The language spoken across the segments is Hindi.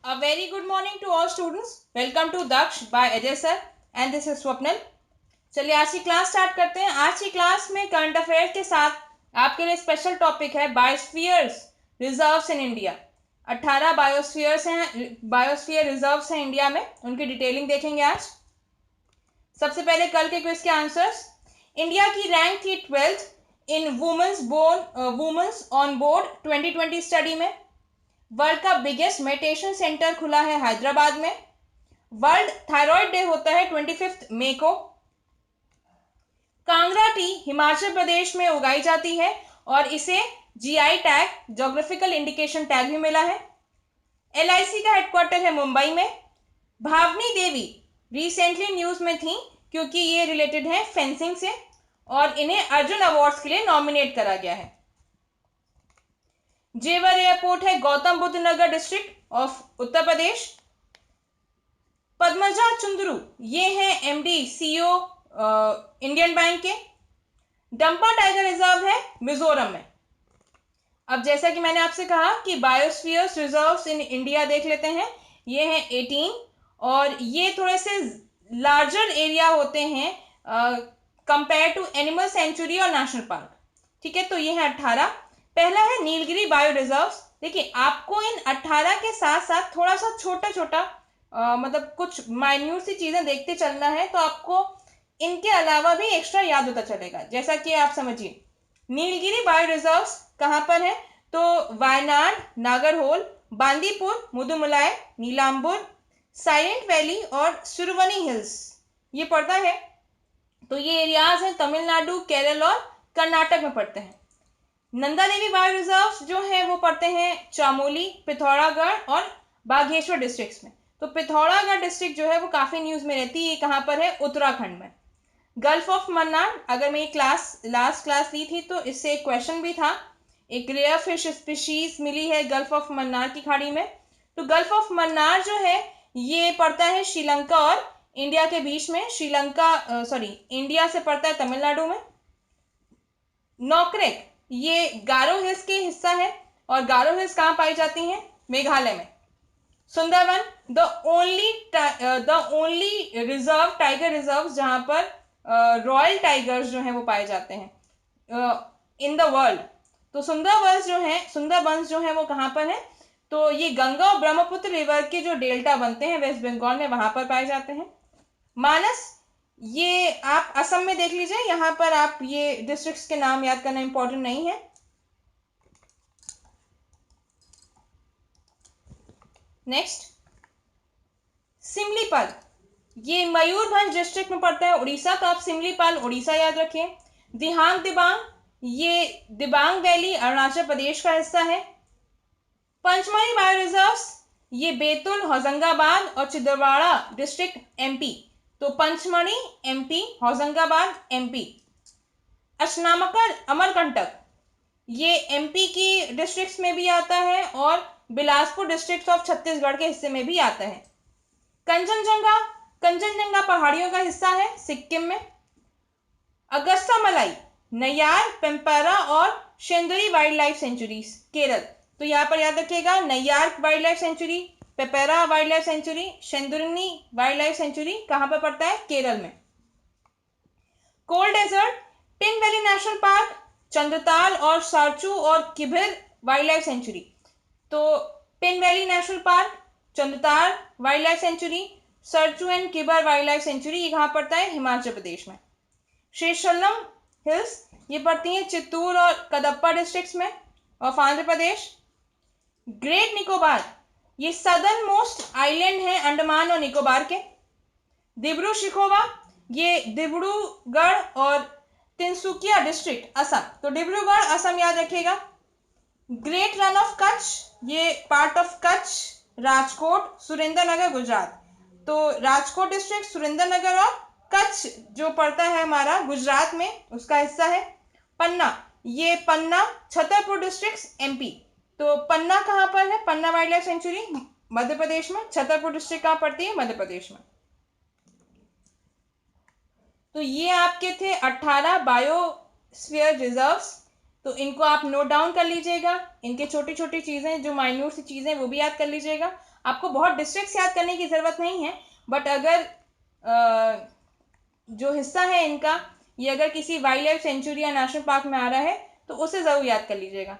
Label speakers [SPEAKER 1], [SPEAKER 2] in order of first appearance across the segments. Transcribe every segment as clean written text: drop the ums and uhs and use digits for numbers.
[SPEAKER 1] A very good morning to all students. Welcome to Daksh by Ajay sir and this is Swapnil. चलिए आज की क्लास स्टार्ट करते हैं। आज की क्लास में करंट अफेयर्स के साथ आपके लिए स्पेशल टॉपिक है biospheres reserves in India. 18 biosphere reserves हैं इंडिया में, उनकी डिटेलिंग देखेंगे आज। सबसे पहले कल के क्विज के आंसर्स। इंडिया की रैंक थी 12th in women's on board 2020 study में। वर्ल्ड का बिगेस्ट मेडिटेशन सेंटर खुला है हैदराबाद में। वर्ल्ड थायराइड डे होता है 25 मई को। कांगड़ा टी हिमाचल प्रदेश में उगाई जाती है और इसे GI tag geographical indication tag भी मिला है। एलआईसी का हेडक्वार्टर है मुंबई में। भावनी देवी रिसेंटली न्यूज में थी क्योंकि ये रिलेटेड है फेंसिंग से और इन्हें अर्जुन अवार्ड्स के लिए नॉमिनेट करा गया है। जेवर एयरपोर्ट है गौतम बुद्ध नगर डिस्ट्रिक्ट ऑफ उत्तर प्रदेश। पद्मजा चुंदरू ये है एमडी सीईओ इंडियन बैंक के। डंपा टाइगर रिजर्व है मिजोरम में। अब जैसा कि मैंने आपसे कहा कि बायोस्फीयर्स रिजर्व्स इन इंडिया देख लेते हैं। ये हैं 18 और ये थोड़े से लार्जर एरिया होते हैं कंपेयर टू एनिमल सेंचुरी और नेशनल पार्क। ठीक है, तो ये है 18। पहला है नीलगिरी बायो रिजर्व। देखिए आपको इन 18 के साथ साथ थोड़ा सा छोटा छोटा मतलब कुछ माइन्यूट सी चीजें देखते चलना है, तो आपको इनके अलावा भी एक्स्ट्रा याद होता चलेगा। जैसा कि आप समझिए नीलगिरी बायो रिजर्व कहाँ पर है, तो वायनाड, नागरहोल, बांदीपुर, मुदुमलाई, नीलांबुर, साइलेंट वैली और सुरवनी हिल्स ये पड़ता है। तो ये एरियाज हैं तमिलनाडु, केरल और कर्नाटक में पड़ते हैं। नंदा देवी बायो रिजर्व जो है वो पड़ते हैं चामोली, पिथौरागढ़ और बागेश्वर डिस्ट्रिक्ट्स में। तो पिथौरागढ़ डिस्ट्रिक्ट जो है वो काफी न्यूज में रहती है। ये कहाँ पर है, उत्तराखंड में। गल्फ ऑफ मन्नार, अगर मैं लास्ट क्लास ली थी तो इससे एक क्वेश्चन भी था। एक रेयर फिश स्पीशीज मिली है गल्फ ऑफ मन्नार की खाड़ी में। तो गल्फ ऑफ मन्नार जो है ये पड़ता है श्रीलंका और इंडिया के बीच में। इंडिया से पड़ता है तमिलनाडु में। नोकरेक ये गारो हिल्स के हिस्सा है और गारो हिल्स कहाँ पाई जाती हैं, मेघालय में। Sundarban the only reserve tiger reserve जहां पर रॉयल टाइगर्स जो हैं वो पाए जाते हैं इन द वर्ल्ड। तो सुंदरबंस जो है वो कहाँ पर है, तो ये गंगा और ब्रह्मपुत्र रिवर के जो डेल्टा बनते हैं वेस्ट बंगाल में, वहां पर पाए जाते हैं। मानस ये आप असम में देख लीजिए, यहां पर आप ये डिस्ट्रिक्ट्स के नाम याद करना इंपॉर्टेंट नहीं है। नेक्स्ट सिमलीपाल ये मयूरभंज डिस्ट्रिक्ट में पड़ता है उड़ीसा, तो आप सिमलीपाल उड़ीसा याद रखें। दिहांग दिबांग ये दिबांग वैली अरुणाचल प्रदेश का हिस्सा है। पंचमढ़ी बायो रिजर्व्स ये बैतूल, होशंगाबाद और छिंदवाड़ा डिस्ट्रिक्ट एमपी। तो पंचमढ़ी एमपी, होशंगाबाद एमपी। अशनामकर अमरकंटक ये एमपी की डिस्ट्रिक्ट्स में भी आता है और बिलासपुर डिस्ट्रिक्ट ऑफ छत्तीसगढ़ के हिस्से में भी आता है। कंचनजंगा पहाड़ियों का हिस्सा है सिक्किम में। अगस्ता मलाई, नैयार, पेम्पेरा और Shendurney wildlife sanctuaries Kerala. तो यहाँ पर याद रखिएगा Neyyar wildlife sanctuary, Peppara wildlife sanctuary, Shendurney wildlife sanctuary कहाँ पर पड़ता है, केरल में। Cold desert Pin valley national park, Chandratal और सारचू और किबिर वाइल्ड लाइफ सेंचुरी। तो Pin valley national park, Chandratal wildlife sanctuary, Sarchu and Kibber wildlife sanctuary ये कहाँ पड़ता है, हिमाचल प्रदेश में। शेषल्लम हिल्स ये पड़ती हैं चित्तूर और कदप्पा डिस्ट्रिक्ट्स में ऑफ आंध्र प्रदेश। ग्रेट निकोबार ये सदर्न मोस्ट आइलैंड है अंडमान और निकोबार के। दिब्रू शिखोवा ये डिब्रूगढ़ और तिनसुकिया डिस्ट्रिक्ट असम। तो डिब्रूगढ़ असम याद रखिएगा। ग्रेट रन ऑफ कच्छ ये पार्ट ऑफ कच्छ, राजकोट, सुरेंद्रनगर गुजरात। तो राजकोट डिस्ट्रिक्ट, सुरेंद्रनगर और कच्छ जो पड़ता है हमारा गुजरात में उसका हिस्सा है। पन्ना ये पन्ना, छतरपुर डिस्ट्रिक्ट एमपी। तो पन्ना कहाँ पर है, पन्ना wild life sanctuary Madhya Pradesh में। छतरपुर डिस्ट्रिक्ट कहाँ पड़ती है, मध्य प्रदेश में। तो ये आपके थे 18 बायोस्फीयर रिजर्व्स। तो इनको आप नोट डाउन कर लीजिएगा। इनके छोटी छोटी चीजें जो माइन्यूट सी चीजें वो भी याद कर लीजिएगा। आपको बहुत डिस्ट्रिक्ट्स याद करने की ज़रूरत नहीं है, बट अगर जो हिस्सा है इनका ये अगर किसी वाइल्ड लाइफ सेंचुरी या नेशनल पार्क में आ रहा है तो उसे ज़रूर याद कर लीजिएगा।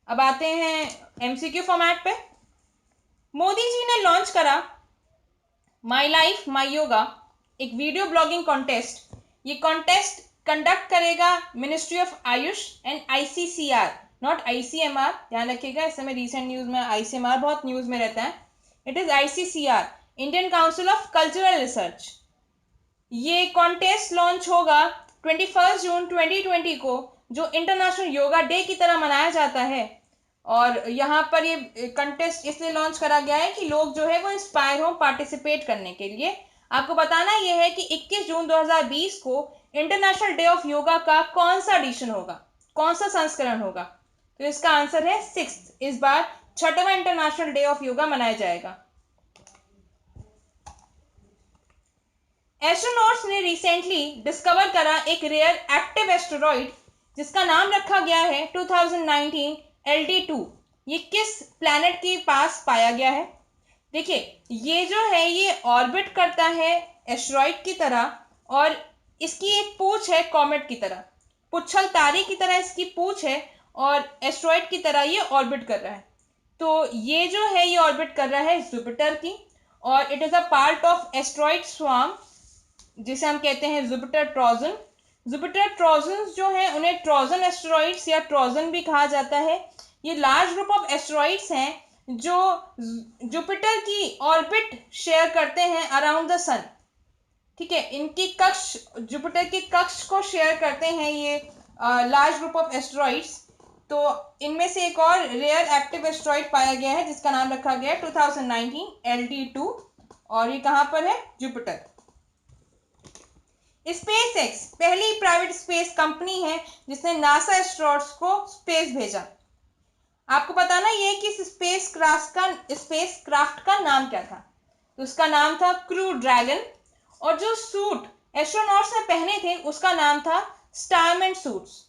[SPEAKER 1] अब आते हैं एमसीक्यू फॉर्मेट पे। मोदी जी ने लॉन्च करा माई लाइफ माई योगा, एक वीडियो ब्लॉगिंग कॉन्टेस्ट। ये कॉन्टेस्ट कंडक्ट करेगा ministry of Ayush and ICCR, not ICMR, ध्यान रखिएगा। इस समय रिसेंट न्यूज में आईसीएमआर बहुत न्यूज में रहता है। It is ICCR, Indian council of cultural research. ये कॉन्टेस्ट लॉन्च होगा 21 जून 2020 को, जो इंटरनेशनल योगा डे की तरह मनाया जाता है। और यहाँ पर ये कंटेस्ट इसलिए लॉन्च करा गया है कि लोग जो है वो इंस्पायर हो पार्टिसिपेट करने के लिए। आपको बताना ये है कि 21 जून 2020 को इंटरनेशनल डे ऑफ योगा का कौन सा एडिशन होगा, कौन सा संस्करण होगा? तो इसका आंसर है 6th। इस बार 6वां इंटरनेशनल डे ऑफ योगा मनाया जाएगा। एस्ट्रोनॉट्स ने रिसेंटली डिस्कवर करा एक रेयर एक्टिव एस्टेरॉइड जिसका नाम रखा गया है 2019 LD2। ये किस प्लैनेट के पास पाया गया है? देखिए, ये जो है ये ऑर्बिट करता है एस्टेरॉइड की तरह, और इसकी एक पूंछ है कॉमेट की तरह, पुच्छल तारे की तरह इसकी पूंछ है, और एस्टेरॉइड की तरह ये ऑर्बिट कर रहा है। तो ये जो है ये ऑर्बिट कर रहा है जुपिटर की, और it is a part of asteroid swarm जिसे हम कहते हैं जुपिटर ट्रोजन। जुपिटर ट्रोजन जो है उन्हें ट्रोजन एस्टेरॉइड्स या ट्रोजन भी कहा जाता है। ये लार्ज ग्रुप ऑफ एस्टेरॉइड्स हैं जो जुपिटर की ऑर्बिट शेयर करते हैं अराउंड द सन। ठीक है, इनकी कक्ष, जुपिटर की कक्ष को शेयर करते हैं ये लार्ज ग्रुप ऑफ एस्टेरॉइड्स। तो इनमें से एक और रेयर एक्टिव एस्टेरॉइड पाया गया है जिसका नाम रखा गया है 2019 LD2, और ये कहां पर है? जुपिटर। स्पेस एक्स पहली प्राइवेट स्पेस कंपनी है जिसने नासा एस्ट्रोनॉट्स को स्पेस भेजा। आपको बताना ये कि इस स्पेस क्राफ्ट का नाम क्या था? तो उसका नाम था क्रू ड्रैगन, और जो सूट एस्ट्रोनॉट्स ने पहने थे उसका नाम था स्टारमैन सूट्स।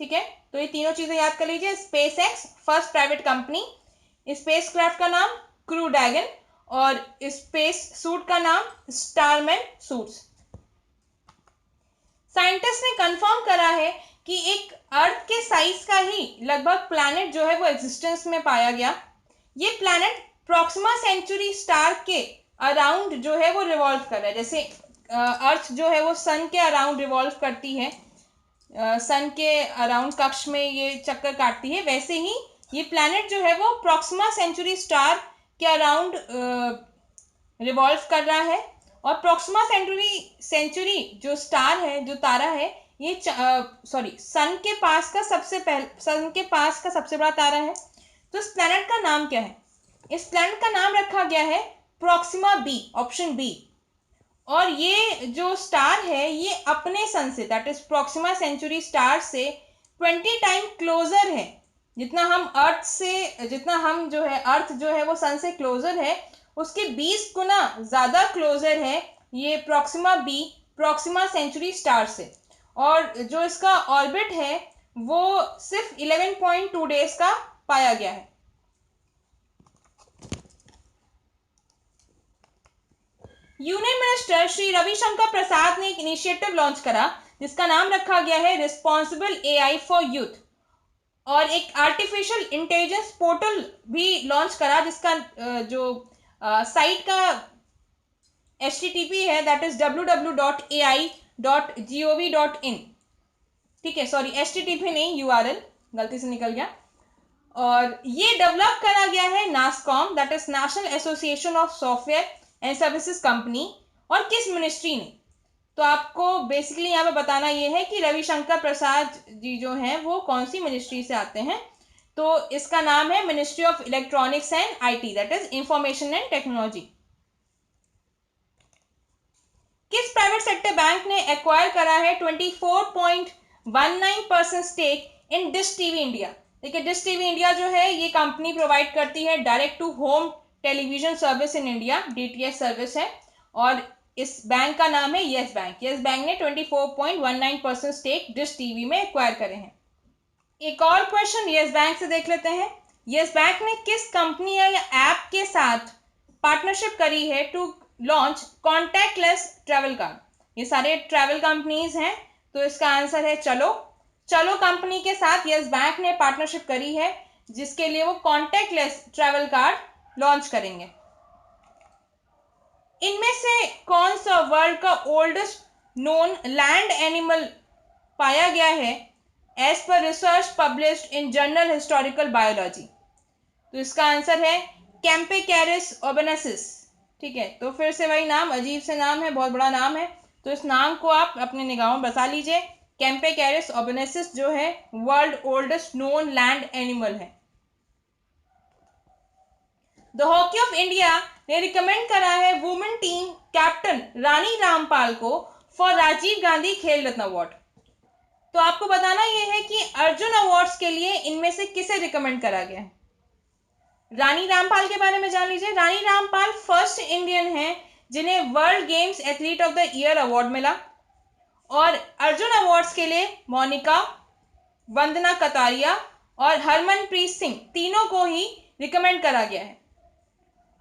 [SPEAKER 1] ठीक है, तो ये तीनों चीजें याद कर लीजिए। Space x first private company, space craft का नाम क्रू ड्रैगन, और स्पेस सूट का नाम स्टारमैन सूट्स। साइंटिस्ट ने कंफर्म करा है कि एक अर्थ के साइज का ही लगभग प्लैनेट जो है वो एग्जिस्टेंस में पाया गया। ये प्लैनेट प्रॉक्सिमा सेंचुरी स्टार के अराउंड जो है वो रिवॉल्व कर रहा है। जैसे अर्थ जो है वो सन के अराउंड रिवॉल्व करती है, सन के अराउंड कक्ष में ये चक्कर काटती है, वैसे ही ये प्लैनेट जो है वो प्रॉक्सिमा सेंचुरी स्टार के अराउंड रिवॉल्व कर रहा है। और प्रॉक्सिमा सेंचुरी जो स्टार है, जो तारा है, ये सन के पास का सबसे बड़ा तारा है। तो इस प्लैनेट का नाम क्या है? इस प्लैनेट का नाम रखा गया है प्रॉक्सिमा बी, ऑप्शन बी। और ये जो स्टार है ये अपने सन से, that is Proxima Centauri star से 20 टाइम क्लोजर है। जितना हम अर्थ जो है वो सन से क्लोजर है, उसके 20 गुना ज्यादा क्लोजर है ये Proxima b, Proxima Centauri star से। और जो इसका ऑर्बिट है वो सिर्फ 11.2 डेज का पाया गया है। यूनियन मिनिस्टर श्री रविशंकर प्रसाद ने एक इनिशिएटिव लॉन्च करा जिसका नाम रखा गया है रिस्पॉन्सिबल AI फॉर यूथ, और एक आर्टिफिशियल इंटेलिजेंस पोर्टल भी लॉन्च करा जिसका जो साइट का HTTP है दैट इज www.ai.gov.in। ठीक है, सॉरी HTTP नहीं, URL गलती से निकल गया। और ये डेवलप करा गया है NASSCOM, that is national association of software and services company, और किस मिनिस्ट्री ने? तो आपको बेसिकली यहाँ पे बताना ये है कि रविशंकर प्रसाद जी जो हैं वो कौन सी मिनिस्ट्री से आते हैं। तो इसका नाम है ministry of electronics and IT, that is information and technology. किस प्राइवेट सेक्टर बैंक ने एक्वायर करा है 24.19% stake in Dish TV India? देखिए, डिश टीवी इंडिया जो है ये कंपनी प्रोवाइड करती है direct to home television service in India, DTH service है, और इस बैंक का नाम है यस बैंक। यस बैंक ने 24.19% स्टेक डिश टीवी में एक्वायर करे हैं। एक और क्वेश्चन यस बैंक से देख लेते हैं। यस बैंक ने किस कंपनी या ऐप के साथ पार्टनरशिप करी है to launch contactless travel card? ये सारे ट्रैवल कंपनीज हैं, तो इसका आंसर है चलो। चलो कंपनी के साथ यस बैंक ने पार्टनरशिप करी है, जिसके लिए वो कॉन्टैक्टलेस ट्रैवल कार्ड लॉन्च करेंगे। इनमें से कौन सा वर्ल्ड का ओल्डेस्ट नोन लैंड एनिमल पाया गया है एज पर research published in journal historical biology? तो इसका आंसर है कैम्पेकैरिस ओबेनेसिस। ठीक है, तो फिर से वही नाम, अजीब से नाम है, बहुत बड़ा नाम है, तो इस नाम को आप अपने निगाहों में बसा लीजिए। कैम्पेकैरिस ओबेनेसिस जो है world oldest known land animal है। द हॉकी ऑफ इंडिया ने रिकमेंड करा है women team captain Rani Rampal को फॉर राजीव गांधी खेल रत्न अवार्ड। तो आपको बताना यह है कि अर्जुन अवार्ड्स के लिए इनमें से किसे रिकमेंड करा गया है? रानी रामपाल के बारे में जान लीजिए। रानी रामपाल फर्स्ट इंडियन हैं जिन्हें world games athlete of the year award मिला, और अर्जुन अवार्ड्स के लिए मोनिका, वंदना कतारिया और हरमनप्रीत सिंह तीनों को ही रिकमेंड करा गया है।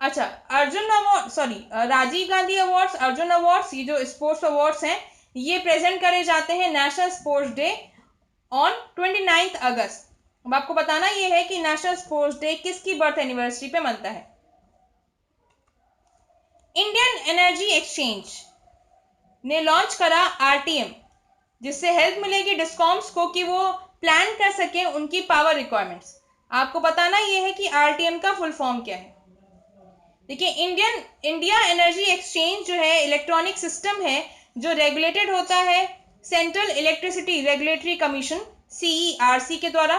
[SPEAKER 1] अच्छा, Arjuna award Rajiv Gandhi awards, Arjuna awards, ये जो स्पोर्ट्स अवार्ड्स हैं, ये प्रेजेंट करे जाते हैं नेशनल स्पोर्ट्स डे ऑन 29 अगस्त। अब आपको बताना ये है कि नेशनल स्पोर्ट्स डे किसकी बर्थ एनिवर्सरी पे मनता है। इंडियन एनर्जी एक्सचेंज ने लॉन्च करा आरटीएम, जिससे हेल्प मिलेगी डिस्कॉम्स को कि वो प्लान कर सकें उनकी पावर रिक्वायरमेंट्स। आपको बताना ये है कि आरटीएम का फुल फॉर्म क्या है। देखिए, इंडिया एनर्जी एक्सचेंज जो है इलेक्ट्रॉनिक सिस्टम है जो रेगुलेटेड होता है central electricity regulatory commission CERC के द्वारा,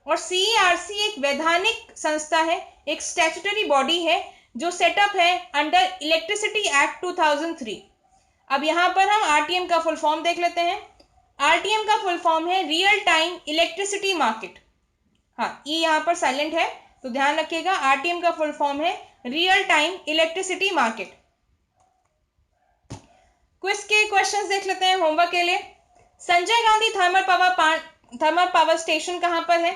[SPEAKER 1] और सीईआरसी एक वैधानिक संस्था है, एक स्टैट्यूटरी बॉडी है जो सेटअप है अंडर इलेक्ट्रिसिटी एक्ट 2003। अब यहां पर हम आरटीएम का फुल फॉर्म देख लेते हैं। आरटीएम का फुल फॉर्म है रियल टाइम इलेक्ट्रिसिटी मार्केट। हाँ, ये यहां पर साइलेंट है तो ध्यान रखिएगा, आरटीएम का फुल फॉर्म है real time electricity market. Quiz के क्वेश्चंस देख लेते हैं होमवर्क के लिए। Sanjay Gandhi thermal power station कहां पर है?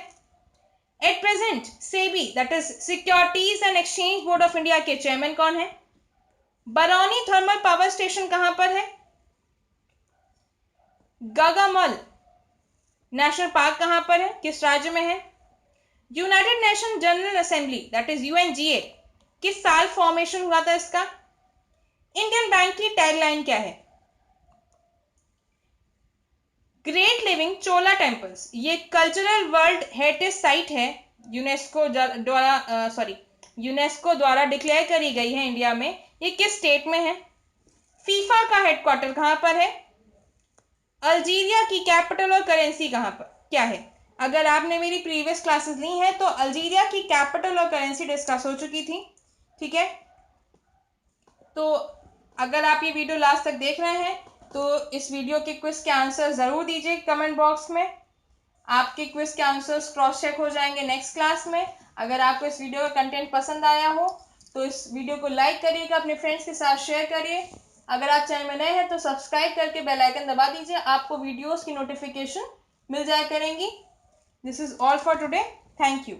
[SPEAKER 1] At present SEBI that is securities and exchange board of India के चेयरमैन कौन है? बरौनी थर्मल पावर स्टेशन कहां पर है? गगमल नेशनल पार्क कहां पर है, किस राज्य में है? United nation general assembly that is UNGA किस साल फॉर्मेशन हुआ था इसका? इंडियन बैंक की टैगलाइन क्या है? ग्रेट लिविंग चोला टेम्पल्स ये कल्चरल वर्ल्ड हेरिटेज साइट है, यूनेस्को द्वारा डिक्लेयर करी गई है इंडिया में। ये किस स्टेट में है? फीफा का हेडक्वार्टर कहां पर है? अल्जीरिया की कैपिटल और करेंसी कहां पर क्या है? अगर आपने मेरी प्रीवियस क्लासेस ली हैं तो अल्जीरिया की कैपिटल और करेंसी डिस्कस हो चुकी थी। ठीक है, तो अगर आप ये वीडियो लास्ट तक देख रहे हैं तो इस वीडियो के क्विज के आंसर जरूर दीजिए कमेंट बॉक्स में। आपके क्विज के आंसर्स क्रॉस चेक हो जाएंगे नेक्स्ट क्लास में। अगर आपको इस वीडियो का कंटेंट पसंद आया हो तो इस वीडियो को लाइक करिएगा, अपने फ्रेंड्स के साथ शेयर करिए। अगर आप चैनल में नए हैं तो सब्सक्राइब करके बेल आइकन दबा दीजिए, आपको वीडियोस की नोटिफिकेशन मिल जाया करेंगी। This is all for today, thank you.